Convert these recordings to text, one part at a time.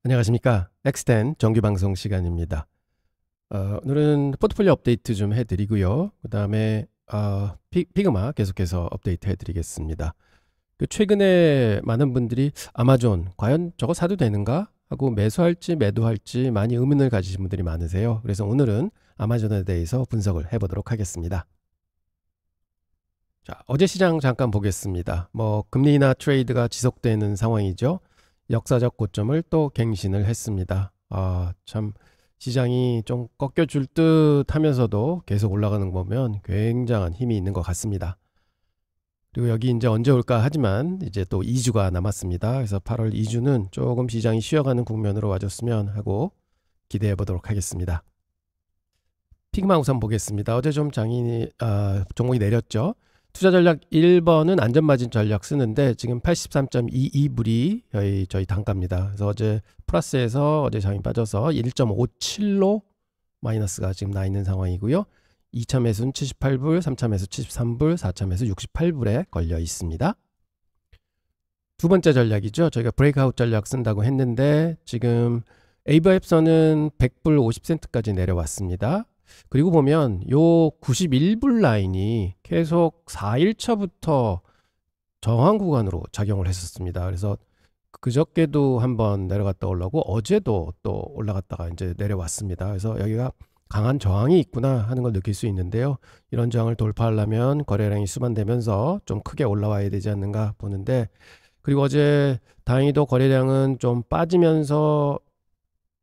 안녕하십니까. 엑스텐 정규방송 시간입니다. 오늘은 포트폴리오 업데이트 좀 해드리고요. 그 다음에 피그마 계속해서 업데이트 해드리겠습니다. 최근에 많은 분들이 아마존 과연 저거 사도 되는가 하고 매수할지 매도할지 많이 의문을 가지신 분들이 많으세요. 그래서 오늘은 아마존에 대해서 분석을 해보도록 하겠습니다. 자, 어제 시장 잠깐 보겠습니다. 금리 인하 트레이드가 지속되는 상황이죠. 역사적 고점을 또 갱신을 했습니다. 참 시장이 좀 꺾여줄 듯 하면서도 계속 올라가는 거 보면 굉장한 힘이 있는 것 같습니다. 그리고 여기 이제 언제 올까 하지만 이제 또 2주가 남았습니다. 그래서 8월 2주는 조금 시장이 쉬어가는 국면으로 와줬으면 하고 기대해 보도록 하겠습니다. 피그마 우선 보겠습니다. 어제 좀 종목이 내렸죠. 투자 전략 1번은 안전마진 전략 쓰는데 지금 83.22불이 저희 단가입니다. 그래서 어제 플러스에서 어제 장이 빠져서 1.57로 마이너스가 지금 나 있는 상황이고요. 2차 매수는 78불, 3차 매수 73불, 4차 매수 68불에 걸려 있습니다. 두 번째 전략이죠. 저희가 브레이크아웃 전략 쓴다고 했는데 지금 에이버앱선은 100불 50센트까지 내려왔습니다. 그리고 보면 요 91불 라인이 계속 4일차부터 저항 구간으로 작용을 했었습니다. 그래서 그저께도 한번 내려갔다 올라오고 어제도 또 올라갔다가 이제 내려왔습니다. 그래서 여기가 강한 저항이 있구나 하는 걸 느낄 수 있는데요. 이런 저항을 돌파하려면 거래량이 수반되면서 좀 크게 올라와야 되지 않는가 보는데, 그리고 어제 다행히도 거래량은 좀 빠지면서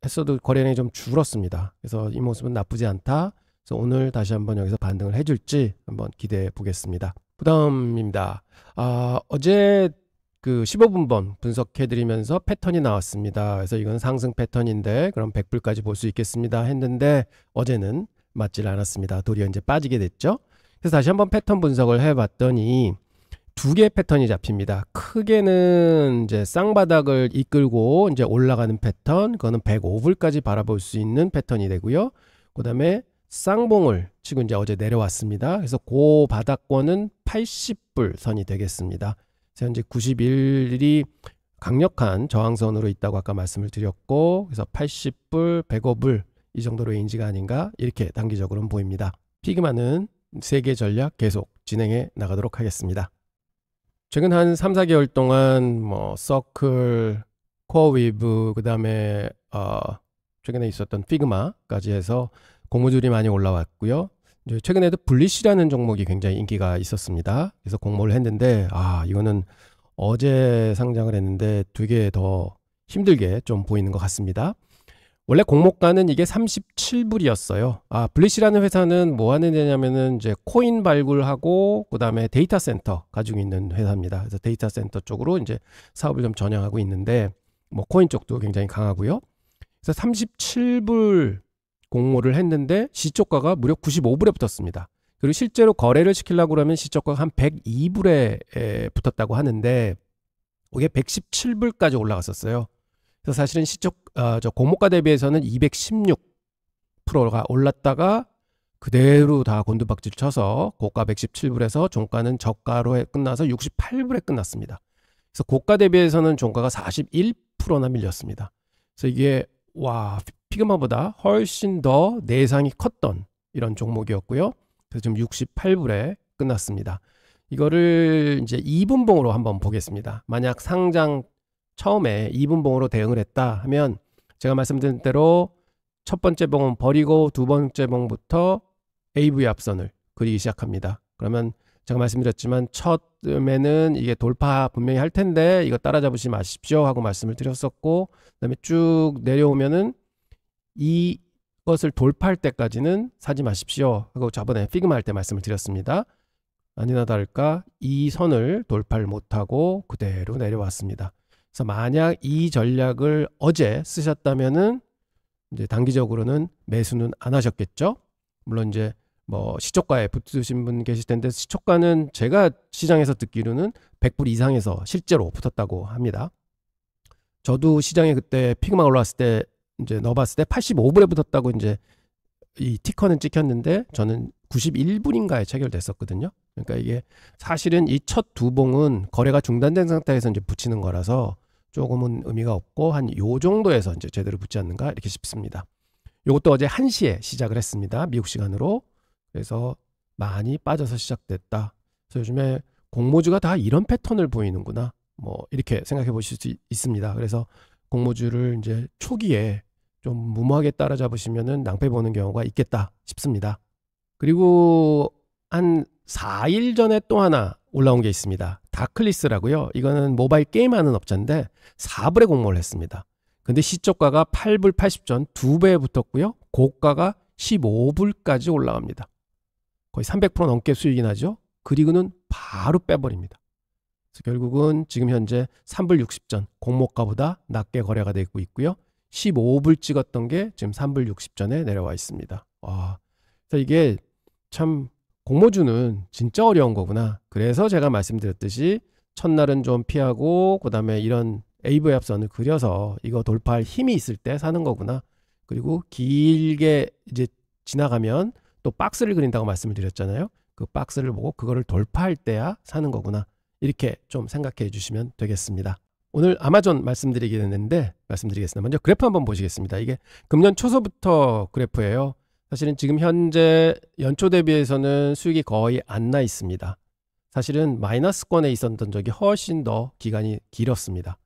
했어도 거래량이 좀 줄었습니다. 그래서 이 모습은 나쁘지 않다. 그래서 오늘 다시 한번 여기서 반등을 해줄지 한번 기대해 보겠습니다. 그 다음입니다. 어제 그 15분번 분석해드리면서 패턴이 나왔습니다. 그래서 이건 상승 패턴인데 그럼 100불까지 볼 수 있겠습니다 했는데 어제는 맞질 않았습니다. 도리어 이제 빠지게 됐죠. 그래서 다시 한번 패턴 분석을 해봤더니 두 개의 패턴이 잡힙니다. 크게는 이제 쌍바닥을 이끌고 이제 올라가는 패턴, 그거는 105불까지 바라볼 수 있는 패턴이 되고요. 그 다음에 쌍봉을 치고 이제 어제 내려왔습니다. 그래서 그 바닥권은 80불 선이 되겠습니다. 현재 91일이 강력한 저항선으로 있다고 아까 말씀을 드렸고, 그래서 80불, 105불 이 정도 레인지가 아닌가 이렇게 단기적으로는 보입니다. 피그마는 3개 전략 계속 진행해 나가도록 하겠습니다. 최근 한 3, 4개월 동안 서클, 코어웨이브, 그 다음에 최근에 있었던 피그마까지 해서 공모주들이 많이 올라왔고요. 이제 최근에도 블리시라는 종목이 굉장히 인기가 있었습니다. 그래서 공모를 했는데 이거는 어제 상장을 했는데 되게 더 힘들게 좀 보이는 것 같습니다. 원래 공모가는 이게 37불이었어요. 블리시라는 회사는 뭐 하는 데냐면은 이제 코인 발굴하고 그 다음에 데이터 센터 가지고 있는 회사입니다. 그래서 데이터 센터 쪽으로 이제 사업을 좀 전향하고 있는데 코인 쪽도 굉장히 강하고요. 그래서 37불 공모를 했는데 시초가가 무려 95불에 붙었습니다. 그리고 실제로 거래를 시키려고 그러면 시초가가 한 102불에 붙었다고 하는데 이게 117불까지 올라갔었어요. 그래서 사실은 공모가 대비해서는 216%가 올랐다가 그대로 다 곤두박질 쳐서 고가 117불에서 종가는 저가로 끝나서 68불에 끝났습니다. 그래서 고가 대비해서는 종가가 41%나 밀렸습니다. 그래서 이게 피그마보다 훨씬 더 내상이 컸던 이런 종목이었고요. 그래서 지금 68불에 끝났습니다. 이거를 이제 2분봉으로 한번 보겠습니다. 만약 상장 처음에 2분봉으로 대응을 했다 하면 제가 말씀드린 대로 첫 번째 봉은 버리고 두 번째 봉부터 AV 앞선을 그리기 시작합니다. 그러면 제가 말씀드렸지만 처음에는 이게 돌파 분명히 할 텐데 이거 따라잡으시 마십시오 하고 말씀을 드렸었고, 그 다음에 쭉 내려오면은 이것을 돌파할 때까지는 사지 마십시오 하고 저번에 피그마 할 때 말씀을 드렸습니다. 아니나 다를까 이 선을 돌파를 못하고 그대로 내려왔습니다. 그래서 만약 이 전략을 어제 쓰셨다면은 이제 단기적으로는 매수는 안 하셨겠죠. 물론 이제 시초가에 붙으신 분 계실 텐데 시초가는 제가 시장에서 듣기로는 100불 이상에서 실제로 붙었다고 합니다. 저도 시장에 그때 피그마 올라왔을 때 이제 넣어봤을 때 85불에 붙었다고 이제 이 티커는 찍혔는데 저는 91불인가에 체결됐었거든요. 그러니까 이게 사실은 이 첫 두 봉은 거래가 중단된 상태에서 이제 붙이는 거라서 조금은 의미가 없고 한 요 정도에서 이제 제대로 붙지 않는가 이렇게 싶습니다. 이것도 어제 1시에 시작을 했습니다. 미국 시간으로. 그래서 많이 빠져서 시작됐다. 그래서 요즘에 공모주가 다 이런 패턴을 보이는구나. 뭐 이렇게 생각해 보실 수 있습니다. 그래서 공모주를 이제 초기에 좀 무모하게 따라잡으시면은 낭패 보는 경우가 있겠다 싶습니다. 그리고 한 4일 전에 또 하나 올라온 게 있습니다. 다클리스라고요. 이거는 모바일 게임하는 업체인데 4불에 공모를 했습니다. 근데 시초가가 8불 80전 2배에 붙었고요. 고가가 15불까지 올라갑니다. 거의 300% 넘게 수익이 나죠. 그리고는 바로 빼버립니다. 그래서 결국은 지금 현재 3불 60전 공모가보다 낮게 거래가 되고 있고요. 15불 찍었던 게 지금 3불 60전에 내려와 있습니다. 와, 그래서 이게 참 공모주는 진짜 어려운 거구나. 그래서 제가 말씀드렸듯이 첫날은 좀 피하고 그다음에 이런 AV 합선을 그려서 이거 돌파할 힘이 있을 때 사는 거구나. 그리고 길게 이제 지나가면 또 박스를 그린다고 말씀을 드렸잖아요. 그 박스를 보고 그거를 돌파할 때야 사는 거구나. 이렇게 좀 생각해 주시면 되겠습니다. 오늘 아마존 말씀드리겠습니다. 먼저 그래프 한번 보시겠습니다. 이게 금년 초서부터 그래프예요. 사실은 지금 현재 연초 대비해서는 수익이 거의 안 나 있습니다. 사실은 마이너스권에 있었던 적이 훨씬 더 기간이 길었습니다.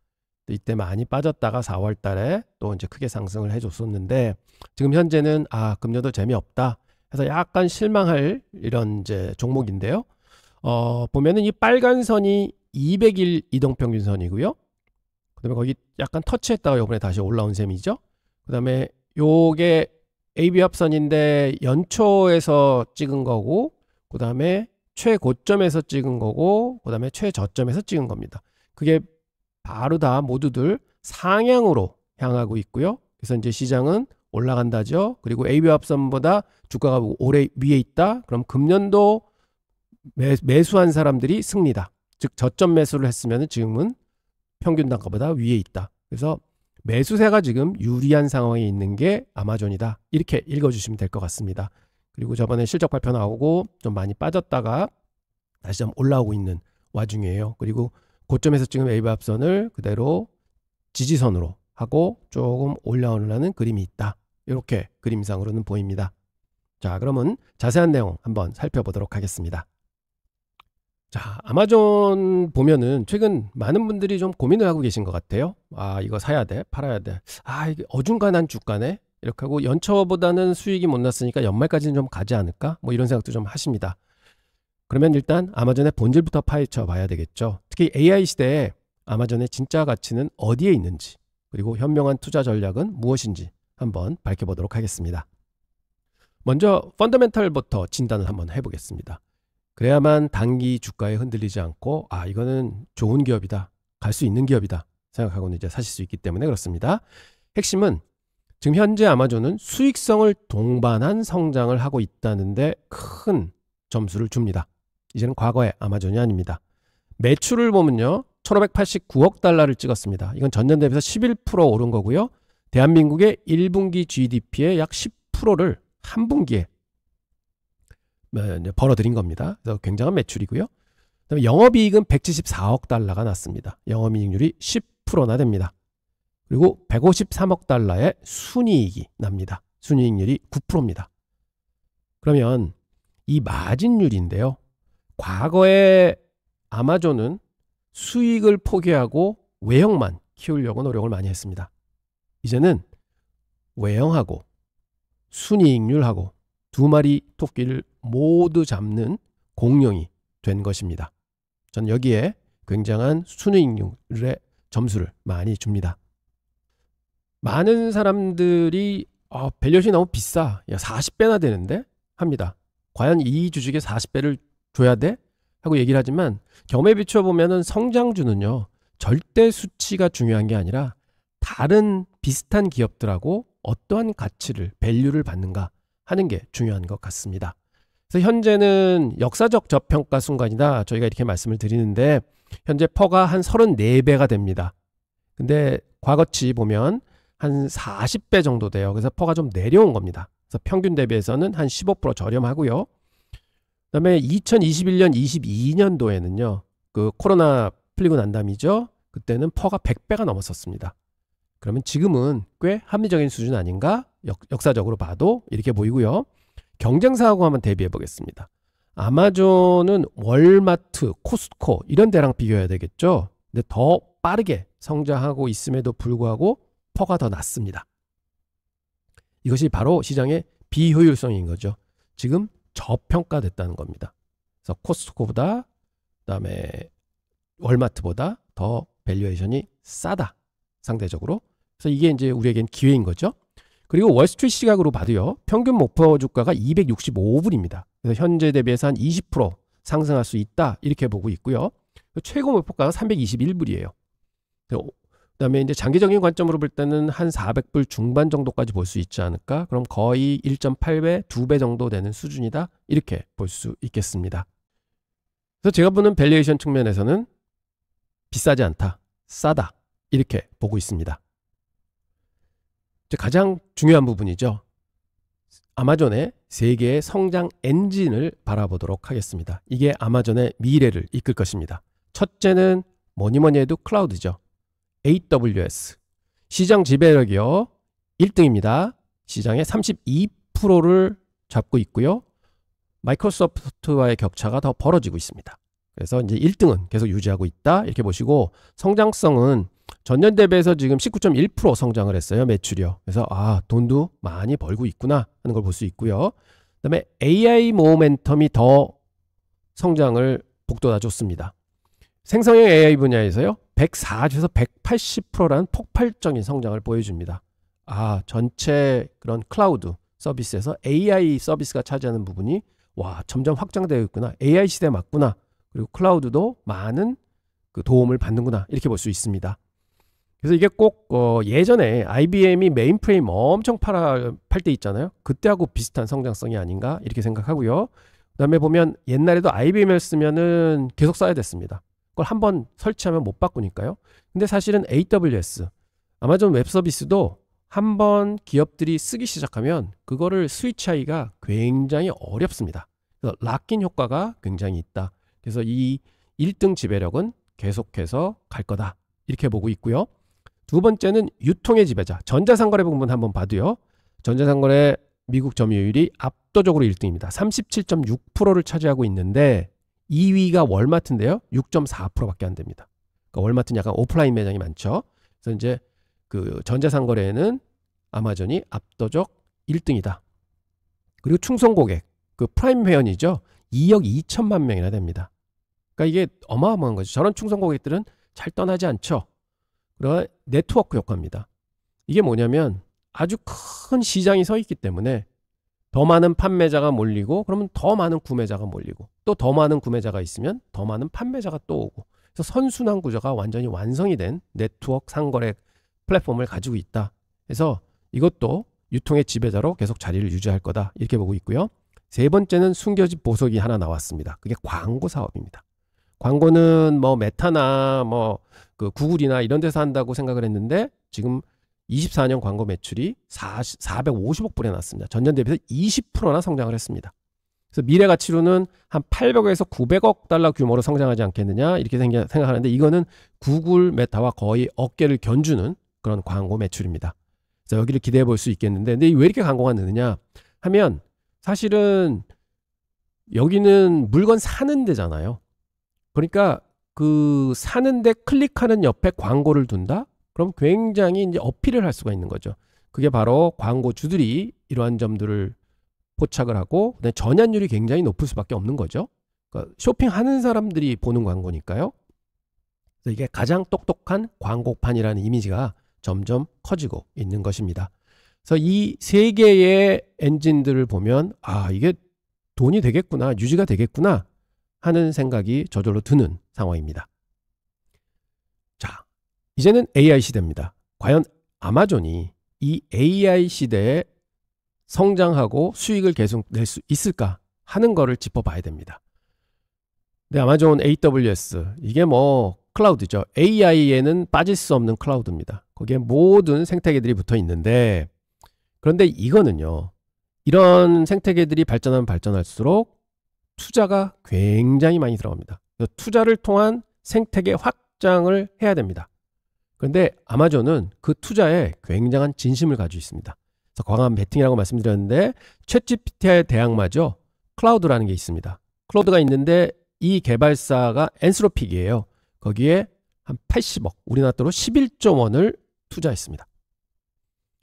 이때 많이 빠졌다가 4월 달에 또 이제 크게 상승을 해줬었는데 지금 현재는 금년도 재미없다 해서 약간 실망할 이런 이제 종목인데요. 보면은 이 빨간 선이 200일 이동평균선이고요. 그 다음에 거기 약간 터치했다가 이번에 다시 올라온 셈이죠. 그 다음에 요게 AB 합선인데 연초에서 찍은 거고 그 다음에 최고점에서 찍은 거고 그 다음에 최저점에서 찍은 겁니다. 그게 바로 다 모두들 상향으로 향하고 있고요. 그래서 이제 시장은 올라간다죠. 그리고 AB 합선보다 주가가 오래 위에 있다. 그럼 금년도 매수한 사람들이 승리다. 즉 저점 매수를 했으면 지금은 평균 단가보다 위에 있다. 그래서 매수세가 지금 유리한 상황에 있는 게 아마존이다. 이렇게 읽어주시면 될 것 같습니다. 그리고 저번에 실적 발표 나오고 좀 많이 빠졌다가 다시 좀 올라오고 있는 와중이에요. 그리고 고점에서 지금 AB 합선을 그대로 지지선으로 하고 조금 올라오려는 그림이 있다. 이렇게 그림상으로는 보입니다. 자, 그러면 자세한 내용 한번 살펴보도록 하겠습니다. 자, 아마존 보면은 최근 많은 분들이 좀 고민을 하고 계신 것 같아요. 이거 사야 돼, 팔아야 돼. 이게 어중간한 주가네. 이렇게 하고 연초보다는 수익이 못 났으니까 연말까지는 좀 가지 않을까? 뭐 이런 생각도 좀 하십니다. 그러면 일단 아마존의 본질부터 파헤쳐 봐야 되겠죠. 특히 AI 시대에 아마존의 진짜 가치는 어디에 있는지, 그리고 현명한 투자 전략은 무엇인지 한번 밝혀보도록 하겠습니다. 먼저 펀더멘털부터 진단을 한번 해보겠습니다. 그래야만 단기 주가에 흔들리지 않고 이거는 좋은 기업이다, 갈 수 있는 기업이다 생각하고는 이제 사실 수 있기 때문에 그렇습니다. 핵심은 지금 현재 아마존은 수익성을 동반한 성장을 하고 있다는데 큰 점수를 줍니다. 이제는 과거의 아마존이 아닙니다. 매출을 보면요, 1589억 달러를 찍었습니다. 이건 전년 대비해서 11% 오른 거고요. 대한민국의 1분기 GDP의 약 10%를 한 분기에 벌어들인 겁니다. 그래서 굉장한 매출이고요. 그다음에 영업이익은 174억 달러가 났습니다. 영업이익률이 10%나 됩니다. 그리고 153억 달러의 순이익이 납니다. 순이익률이 9%입니다. 그러면 이 마진율인데요. 과거에 아마존은 수익을 포기하고 외형만 키우려고 노력을 많이 했습니다. 이제는 외형하고 순이익률하고 두 마리 토끼를 모두 잡는 공룡이 된 것입니다. 전 여기에 굉장한 순이익률의 점수를 많이 줍니다. 많은 사람들이 밸류에이션이 너무 비싸, 40배나 되는데 합니다. 과연 이 주식에 40배를 줘야 돼? 하고 얘기를 하지만 경험에 비추어 보면은 성장주는요, 절대 수치가 중요한 게 아니라 다른 비슷한 기업들하고 어떠한 가치를, 밸류를 받는가 하는 게 중요한 것 같습니다. 그래서 현재는 역사적 저평가 순간이다, 저희가 이렇게 말씀을 드리는데 현재 퍼가 한 34배가 됩니다. 근데 과거치 보면 한 40배 정도 돼요. 그래서 퍼가 좀 내려온 겁니다. 그래서 평균 대비해서는 한 15% 저렴하고요. 그다음에 2021년, 22년도에는요, 그 코로나 풀리고 난 다음이죠. 그때는 퍼가 100배가 넘었었습니다. 그러면 지금은 꽤 합리적인 수준 아닌가? 역사적으로 봐도 이렇게 보이고요. 경쟁사하고 한번 대비해 보겠습니다. 아마존은 월마트, 코스트코 이런 데랑 비교해야 되겠죠. 근데 더 빠르게 성장하고 있음에도 불구하고 퍼가 더 낮습니다. 이것이 바로 시장의 비효율성인 거죠. 지금 저평가됐다는 겁니다. 그래서 코스트코보다 그다음에 월마트보다 더 밸류에이션이 싸다. 상대적으로. 그래서 이게 이제 우리에겐 기회인 거죠. 그리고 월스트리트 시각으로 봐도요. 평균 목표 주가가 265불입니다. 그래서 현재 대비해서 한 20% 상승할 수 있다. 이렇게 보고 있고요. 최고 목표가가 321불이에요. 그다음에 이제 장기적인 관점으로 볼 때는 한 400불 중반 정도까지 볼 수 있지 않을까? 그럼 거의 1.8배, 2배 정도 되는 수준이다. 이렇게 볼 수 있겠습니다. 그래서 제가 보는 밸류에이션 측면에서는 비싸지 않다, 싸다 이렇게 보고 있습니다. 이제 가장 중요한 부분이죠. 아마존의 세계의 성장 엔진을 바라보도록 하겠습니다. 이게 아마존의 미래를 이끌 것입니다. 첫째는 뭐니 해도 클라우드죠. AWS. 시장 지배력이요. 1등입니다. 시장의 32%를 잡고 있고요. 마이크로소프트와의 격차가 더 벌어지고 있습니다. 그래서 이제 1등은 계속 유지하고 있다. 이렇게 보시고 성장성은 전년 대비해서 지금 19.1% 성장을 했어요. 매출이요. 그래서 돈도 많이 벌고 있구나 하는 걸 볼 수 있고요. 그다음에 AI 모멘텀이 더 성장을 복도다 줬습니다. 생성형 AI 분야에서요. 140에서 180%라는 폭발적인 성장을 보여줍니다. 전체 그런 클라우드 서비스에서 AI 서비스가 차지하는 부분이 점점 확장되어 있구나. AI 시대 맞구나. 그리고 클라우드도 많은 그 도움을 받는구나. 이렇게 볼 수 있습니다. 그래서 이게 꼭 예전에 IBM이 메인프레임 엄청 팔 때 있잖아요. 그때하고 비슷한 성장성이 아닌가 이렇게 생각하고요. 그 다음에 보면 옛날에도 IBM을 쓰면은 계속 써야 됐습니다. 그걸 한번 설치하면 못 바꾸니까요. 근데 사실은 AWS, 아마존 웹 서비스도 한번 기업들이 쓰기 시작하면 그거를 스위치하기가 굉장히 어렵습니다. 그래서 락인 효과가 굉장히 있다. 그래서 이 1등 지배력은 계속해서 갈 거다. 이렇게 보고 있고요. 두 번째는 유통의 지배자. 전자상거래 부분 한번 봐도요. 전자상거래 미국 점유율이 압도적으로 1등입니다. 37.6%를 차지하고 있는데 2위가 월마트인데요. 6.4%밖에 안 됩니다. 그러니까 월마트는 약간 오프라인 매장이 많죠. 그래서 이제 그 전자상거래에는 아마존이 압도적 1등이다. 그리고 충성 고객, 그 프라임 회원이죠. 2억 2천만 명이나 됩니다. 그러니까 이게 어마어마한 거죠. 저런 충성 고객들은 잘 떠나지 않죠. 그러나 네트워크 효과입니다. 이게 뭐냐면 아주 큰 시장이 서 있기 때문에 더 많은 판매자가 몰리고 그러면 더 많은 구매자가 몰리고 또 더 많은 구매자가 있으면 더 많은 판매자가 또 오고 그래서 선순환 구조가 완전히 완성이 된 네트워크 상거래 플랫폼을 가지고 있다. 그래서 이것도 유통의 지배자로 계속 자리를 유지할 거다. 이렇게 보고 있고요. 세 번째는 숨겨진 보석이 하나 나왔습니다. 그게 광고 사업입니다. 광고는 뭐 메타나 뭐 그 구글이나 이런 데서 한다고 생각을 했는데 지금 24년 광고 매출이 450억 불에 났습니다. 전년 대비해서 20%나 성장을 했습니다. 그래서 미래 가치로는 한 800억에서 900억 달러 규모로 성장하지 않겠느냐 이렇게 생각하는데 이거는 구글 메타와 거의 어깨를 견주는 그런 광고 매출입니다. 그래서 여기를 기대해 볼 수 있겠는데 근데 왜 이렇게 광고가 느느냐 하면 사실은 여기는 물건 사는 데잖아요. 그러니까 그 사는데 클릭하는 옆에 광고를 둔다? 그럼 굉장히 이제 어필을 할 수가 있는 거죠. 그게 바로 광고주들이 이러한 점들을 포착을 하고 그다음에 전환율이 굉장히 높을 수밖에 없는 거죠. 그러니까 쇼핑하는 사람들이 보는 광고니까요. 그래서 이게 가장 똑똑한 광고판이라는 이미지가 점점 커지고 있는 것입니다. 그래서 이 세 개의 엔진들을 보면 이게 돈이 되겠구나, 유지가 되겠구나 하는 생각이 저절로 드는 상황입니다. 자, 이제는 AI 시대입니다. 과연 아마존이 이 AI 시대에 성장하고 수익을 계속 낼 수 있을까 하는 거를 짚어봐야 됩니다. 네, 아마존 AWS 이게 뭐 클라우드죠. AI에는 빠질 수 없는 클라우드입니다. 거기에 모든 생태계들이 붙어 있는데 그런데 이거는요. 이런 생태계들이 발전하면 발전할수록 투자가 굉장히 많이 들어갑니다. 투자를 통한 생태계 확장을 해야 됩니다. 그런데 아마존은 그 투자에 굉장한 진심을 가지고 있습니다. 그래서 광활한 베팅이라고 말씀드렸는데 챗GPT의 대항마죠. 클라우드라는 게 있습니다. 클라우드가 있는데 이 개발사가 엔스로픽이에요. 거기에 한 80억, 우리나라 돈으로 11조 원을 투자했습니다.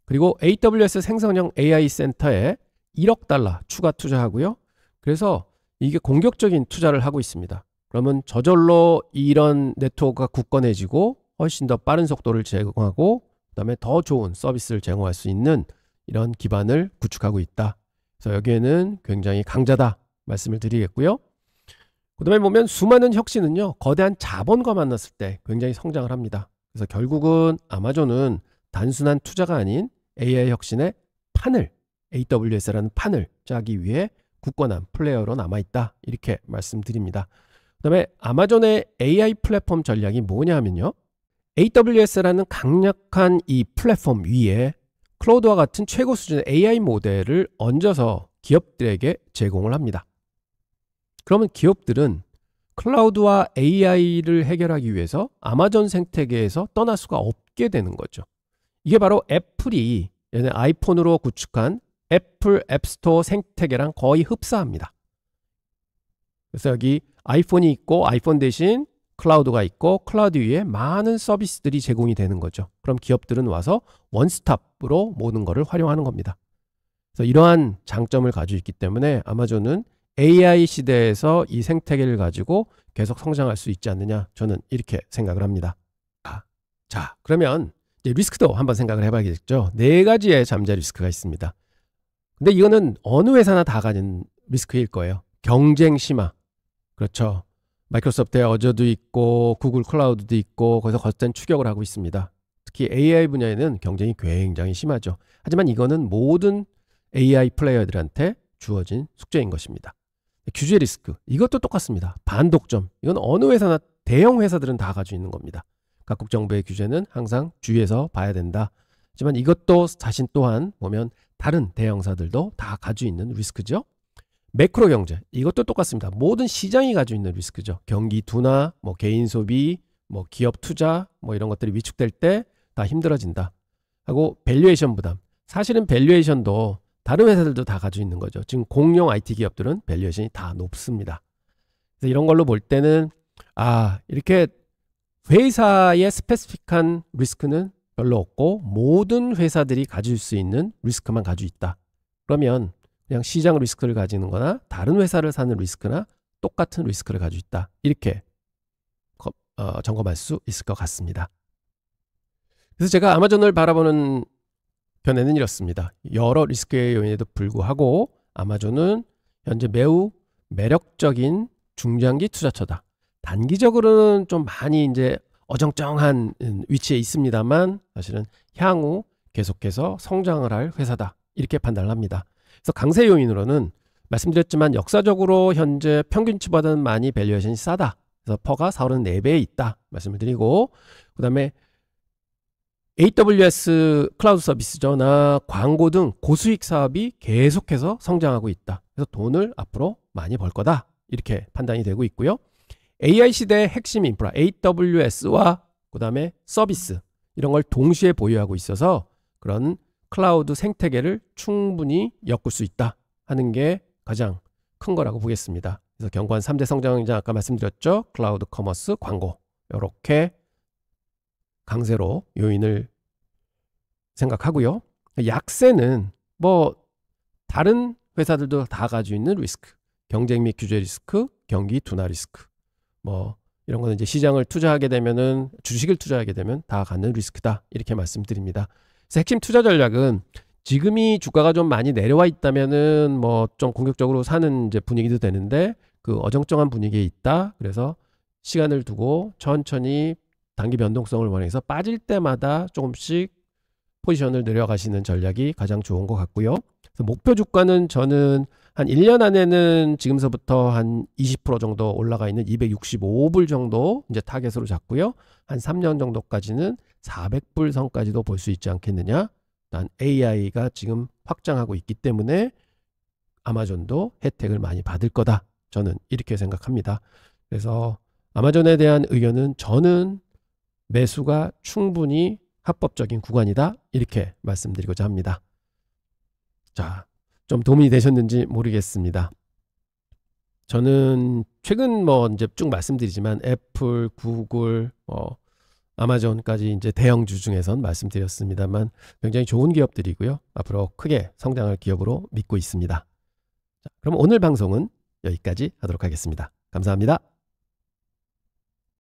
그리고 AWS 생성형 AI 센터에 1억 달러 추가 투자하고요. 그래서 이게 공격적인 투자를 하고 있습니다. 그러면 저절로 이런 네트워크가 굳건해지고 훨씬 더 빠른 속도를 제공하고 그다음에 더 좋은 서비스를 제공할 수 있는 이런 기반을 구축하고 있다. 그래서 여기에는 굉장히 강자다 말씀을 드리겠고요. 그 다음에 보면 수많은 혁신은요, 거대한 자본과 만났을 때 굉장히 성장을 합니다. 그래서 결국은 아마존은 단순한 투자가 아닌 AI 혁신의 판을, AWS라는 판을 짜기 위해 굳건한 플레이어로 남아있다. 이렇게 말씀드립니다. 그 다음에 아마존의 AI 플랫폼 전략이 뭐냐 하면요, AWS라는 강력한 이 플랫폼 위에 클라우드와 같은 최고 수준의 AI 모델을 얹어서 기업들에게 제공을 합니다. 그러면 기업들은 클라우드와 AI를 해결하기 위해서 아마존 생태계에서 떠날 수가 없게 되는 거죠. 이게 바로 애플이 예전에 아이폰으로 구축한 애플 앱스토어 생태계랑 거의 흡사합니다. 그래서 여기 아이폰이 있고 아이폰 대신 클라우드가 있고 클라우드 위에 많은 서비스들이 제공이 되는 거죠. 그럼 기업들은 와서 원스톱으로 모든 것을 활용하는 겁니다. 그래서 이러한 장점을 가지고 있기 때문에 아마존은 AI 시대에서 이 생태계를 가지고 계속 성장할 수 있지 않느냐, 저는 이렇게 생각을 합니다. 자, 그러면 이제 리스크도 한번 생각을 해봐야겠죠. 4가지의 잠재 리스크가 있습니다. 근데 이거는 어느 회사나 다 가진 리스크일 거예요. 경쟁 심화. 그렇죠. 마이크로소프트의 어저도 있고 구글 클라우드도 있고 거기서 거센 추격을 하고 있습니다. 특히 AI 분야에는 경쟁이 굉장히 심하죠. 하지만 이거는 모든 AI 플레이어들한테 주어진 숙제인 것입니다. 규제 리스크, 이것도 똑같습니다. 반독점, 이건 어느 회사나 대형 회사들은 다 가지고 있는 겁니다. 각국 정부의 규제는 항상 주의해서 봐야 된다. 하지만 이것도 자신 또한 보면 다른 대형사들도 다 가지고 있는 리스크죠. 매크로 경제, 이것도 똑같습니다. 모든 시장이 가지고 있는 리스크죠. 경기 둔화, 뭐 개인 소비, 뭐 기업 투자, 뭐 이런 것들이 위축될 때 다 힘들어진다. 하고 밸류에이션 부담, 사실은 밸류에이션도 다른 회사들도 다 가지고 있는 거죠. 지금 공룡 IT 기업들은 밸류에이션이 다 높습니다. 그래서 이런 걸로 볼 때는 이렇게 회사의 스페시픽한 리스크는 별로 없고 모든 회사들이 가질 수 있는 리스크만 가지고 있다. 그러면 그냥 시장 리스크를 가지는 거나 다른 회사를 사는 리스크나 똑같은 리스크를 가지고 있다. 이렇게 점검할 수 있을 것 같습니다. 그래서 제가 아마존을 바라보는 견해는 이렇습니다. 여러 리스크의 요인에도 불구하고 아마존은 현재 매우 매력적인 중장기 투자처다. 단기적으로는 좀 많이 이제 어정쩡한 위치에 있습니다만 사실은 향후 계속해서 성장을 할 회사다. 이렇게 판단을 합니다. 그래서 강세 요인으로는 말씀드렸지만 역사적으로 현재 평균치보다는 많이 밸류에이션이 싸다. 그래서 퍼가 44배에 있다. 말씀을 드리고 그 다음에 AWS 클라우드 서비스나 광고 등 고수익 사업이 계속해서 성장하고 있다. 그래서 돈을 앞으로 많이 벌 거다. 이렇게 판단이 되고 있고요. AI 시대의 핵심 인프라 AWS와 그 다음에 서비스 이런 걸 동시에 보유하고 있어서 그런 클라우드 생태계를 충분히 엮을 수 있다 하는 게 가장 큰 거라고 보겠습니다. 그래서 견고한 3대 성장자 아까 말씀드렸죠. 클라우드 커머스, 광고 이렇게 강세로 요인을 생각하고요. 약세는 뭐 다른 회사들도 다 가지고 있는 리스크, 경쟁 및 규제 리스크, 경기 둔화 리스크 뭐 이런 거는 이제 시장을 투자하게 되면은 주식을 투자하게 되면 다 갖는 리스크다 이렇게 말씀드립니다. 그래서 핵심 투자 전략은 지금이 주가가 좀 많이 내려와 있다면은 뭐 좀 공격적으로 사는 이제 분위기도 되는데 그 어정쩡한 분위기에 있다. 그래서 시간을 두고 천천히 단기 변동성을 원해서 빠질 때마다 조금씩 포지션을 내려가시는 전략이 가장 좋은 것 같고요. 그래서 목표 주가는 저는 한 1년 안에는 지금서부터 한 20% 정도 올라가 있는 265불 정도 이제 타겟으로 잡고요. 한 3년 정도까지는 400불 선까지도 볼 수 있지 않겠느냐. 난 AI가 지금 확장하고 있기 때문에 아마존도 혜택을 많이 받을 거다. 저는 이렇게 생각합니다. 그래서 아마존에 대한 의견은 저는 매수가 충분히 합법적인 구간이다. 이렇게 말씀드리고자 합니다. 자, 좀 도움이 되셨는지 모르겠습니다. 저는 최근 이제 쭉 말씀드리지만 애플, 구글, 아마존까지 이제 대형주 중에선 말씀드렸습니다만 굉장히 좋은 기업들이고요. 앞으로 크게 성장할 기업으로 믿고 있습니다. 자, 그럼 오늘 방송은 여기까지 하도록 하겠습니다. 감사합니다.